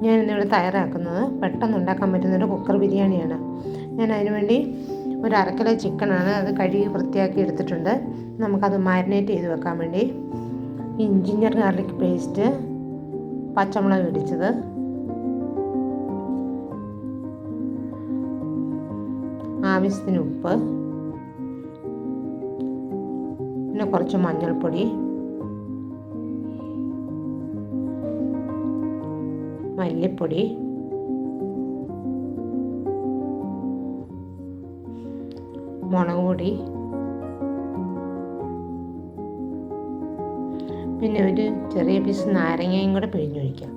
ഞാൻ ഇന്നിവിടെ തയ്യാറാക്കുന്നത് പെട്ടെന്ന് ഉണ്ടാക്കാൻ പറ്റുന്നൊരു കുക്കർ ബിരിയാണിയാണ്. ഞാൻ അതിനുവേണ്ടി ഒരു 1/2 കിലോ ചിക്കനാണ്, അത് കഴുകി വൃത്തിയാക്കി എടുത്തിട്ടുണ്ട്. നമുക്കത് മാരിനേറ്റ് ചെയ്ത് വെക്കാൻ വേണ്ടി ജിഞ്ചർ ഗാർലിക് പേസ്റ്റ്, പച്ചമുളക് ഇടിച്ചത്, ആവശ്യത്തിന് ഉപ്പ്, പിന്നെ കുറച്ച് മഞ്ഞൾപ്പൊടി, മല്ലിപ്പൊടി, മുളക് പൊടി, പിന്നെ ഒരു ചെറിയ പീസ് നാരങ്ങയും കൂടെ പിഴിഞ്ഞൊഴിക്കാം.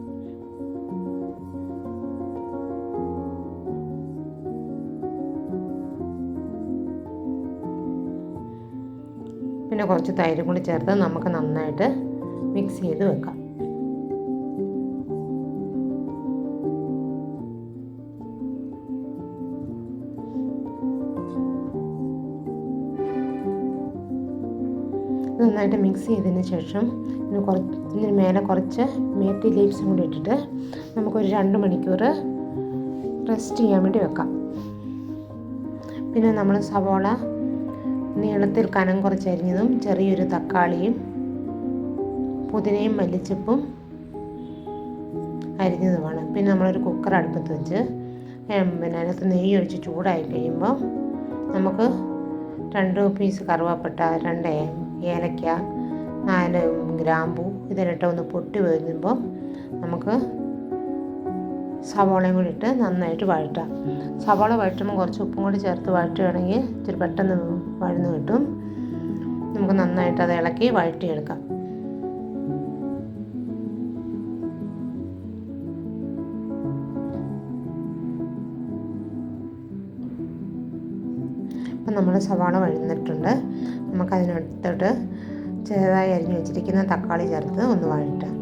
പിന്നെ കുറച്ച് തൈരും കൂടി ചേർത്ത് നമുക്ക് നന്നായിട്ട് മിക്സ് ചെയ്ത് വെക്കാം. നന്നായിട്ട് മിക്സ് ചെയ്തതിന് ശേഷം ഇതിന് മേലെ കുറച്ച് മേത്തി ലീവ്സും കൂടി ഇട്ടിട്ട് നമുക്കൊരു 2 മണിക്കൂർ റെസ്റ്റ് ചെയ്യാൻ വേണ്ടി വെക്കാം. പിന്നെ നമ്മൾ സവോള നീളത്തിൽ കനം കുറച്ച് അരിഞ്ഞതും, ചെറിയൊരു തക്കാളിയും, പുതിനയും മല്ലിച്ചപ്പും അരിഞ്ഞതുമാണ്. പിന്നെ നമ്മളൊരു കുക്കർ അടുപ്പത്ത് വെച്ച് പിന്നെ അതിനകത്ത് നെയ്യ് ഒഴിച്ച് ചൂടായി കഴിയുമ്പോൾ നമുക്ക് 2 പീസ് കറുവാപ്പട്ട, 2 ഏലക്ക, 4 ഗ്രാമ്പൂ ഇതിലിട്ട് ഒന്ന് പൊട്ടി വരുമ്പോൾ നമുക്ക് സവോളയും കൂടി ഇട്ട് നന്നായിട്ട് വഴറ്റാം. സവോള വഴറ്റുമ്പോൾ കുറച്ച് ഉപ്പും കൂടി ചേർത്ത് വഴറ്റുകയാണെങ്കിൽ ഇച്ചിരി പെട്ടെന്ന് വഴന്ന് കിട്ടും. നമുക്ക് നന്നായിട്ട് അത് ഇളക്കി വഴറ്റിയെടുക്കാം. അപ്പം നമ്മൾ സവാള വഴന്നിട്ടുണ്ട്. നമുക്കതിനടുത്തോട്ട് ചെറുതായി അരിഞ്ഞു വെച്ചിരിക്കുന്ന തക്കാളി ചേർത്ത് ഒന്ന് വഴറ്റാം.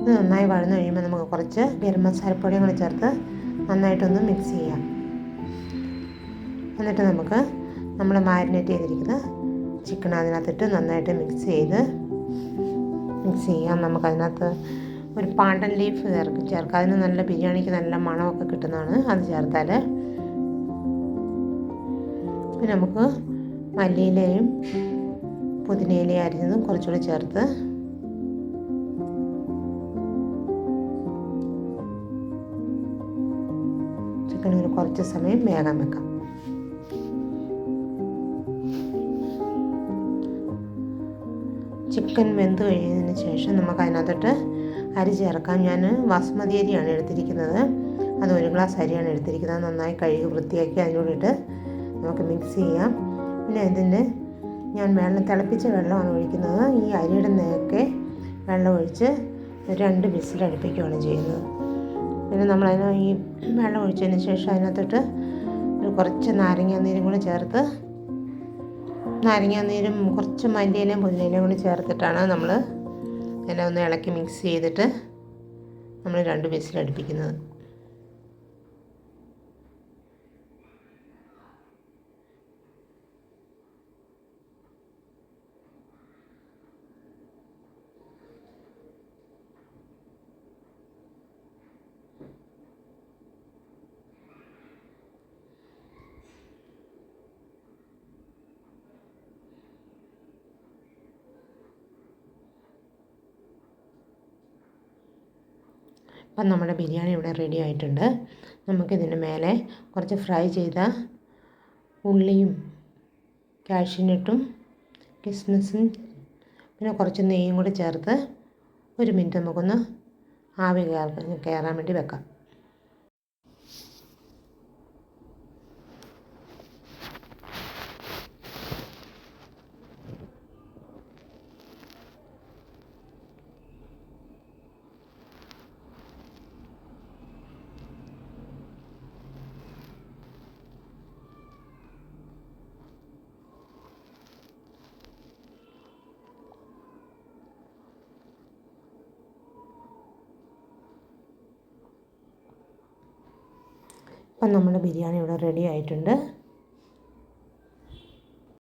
ഇത് നന്നായി വഴന്നു കഴിയുമ്പോൾ നമുക്ക് കുറച്ച് ഗരം മസാലപ്പൊടിയും കൂടി ചേർത്ത് നന്നായിട്ടൊന്ന് മിക്സ് ചെയ്യാം. എന്നിട്ട് നമുക്ക് നമ്മൾ മാരിനേറ്റ് ചെയ്തിരിക്കുന്ന ചിക്കൻ അതിനകത്തിട്ട് നന്നായിട്ട് മിക്സ് ചെയ്യാം. നമുക്കതിനകത്ത് ഒരു പാണ്ടൻ ലീഫ് ചേർക്കാം. അതിന് നല്ല ബിരിയാണിക്ക് നല്ല മണമൊക്കെ കിട്ടുന്നതാണ്, അത് ചേർത്താൽ. പിന്നെ നമുക്ക് മല്ലിയിലയും പുതിനയിലയും അരിഞ്ഞതും കുറച്ചുകൂടി ചേർത്ത് ചിക്കൻ ഒരു കുറച്ച് സമയം വേഗം വെക്കാം. ചിക്കൻ വെന്ത് കഴിഞ്ഞതിന് ശേഷം നമുക്ക് അതിനകത്തോട്ട് അരി ചേർക്കാം. ഞാൻ ബാസ്മതി അരിയാണ് എടുത്തിരിക്കുന്നത്, അത് 1 ഗ്ലാസ് അരിയാണ് എടുത്തിരിക്കുന്നത്. നന്നായി കഴുകി വൃത്തിയാക്കി അതിനോടിട്ട് നമുക്ക് മിക്സ് ചെയ്യാം. പിന്നെ ഞാൻ തിളപ്പിച്ച വെള്ളമാണ് ഒഴിക്കുന്നത്. ഈ അരിയുടെ നേക്കെ വെള്ളം ഒഴിച്ച് 2 വിസിൽ അടുപ്പിക്കുകയാണ് ചെയ്യുന്നത്. പിന്നെ നമ്മളതിന് ഈ വെള്ളം ഒഴിച്ചതിന് ശേഷം അതിനകത്തോട്ട് കുറച്ച് നാരങ്ങാനീരും കൂടി ചേർത്ത്, നാരങ്ങാനീരും കുറച്ച് മല്ലിയിലയും പുതിനയിലയും കൂടി ചേർത്തിട്ടാണ് നമ്മൾ എല്ലാം ഒന്ന് ഇളക്കി മിക്സ് ചെയ്തിട്ട് നമ്മൾ 2 വിസിൽ അടുപ്പിക്കുന്നത്. അപ്പം നമ്മുടെ ബിരിയാണി ഇവിടെ റെഡി ആയിട്ടുണ്ട്. നമുക്കിതിന് മേലെ കുറച്ച് ഫ്രൈ ചെയ്ത ഉള്ളിയും കാഷ്യൂനട്ടും കിസ്മിസും പിന്നെ കുറച്ച് നെയ്യും കൂടി ചേർത്ത് 1 മിനിറ്റ് നമുക്കൊന്ന് ആവി കയറാൻ വേണ്ടി വെക്കാം. അപ്പം നമ്മുടെ ബിരിയാണി ഇവിടെ റെഡി ആയിട്ടുണ്ട്.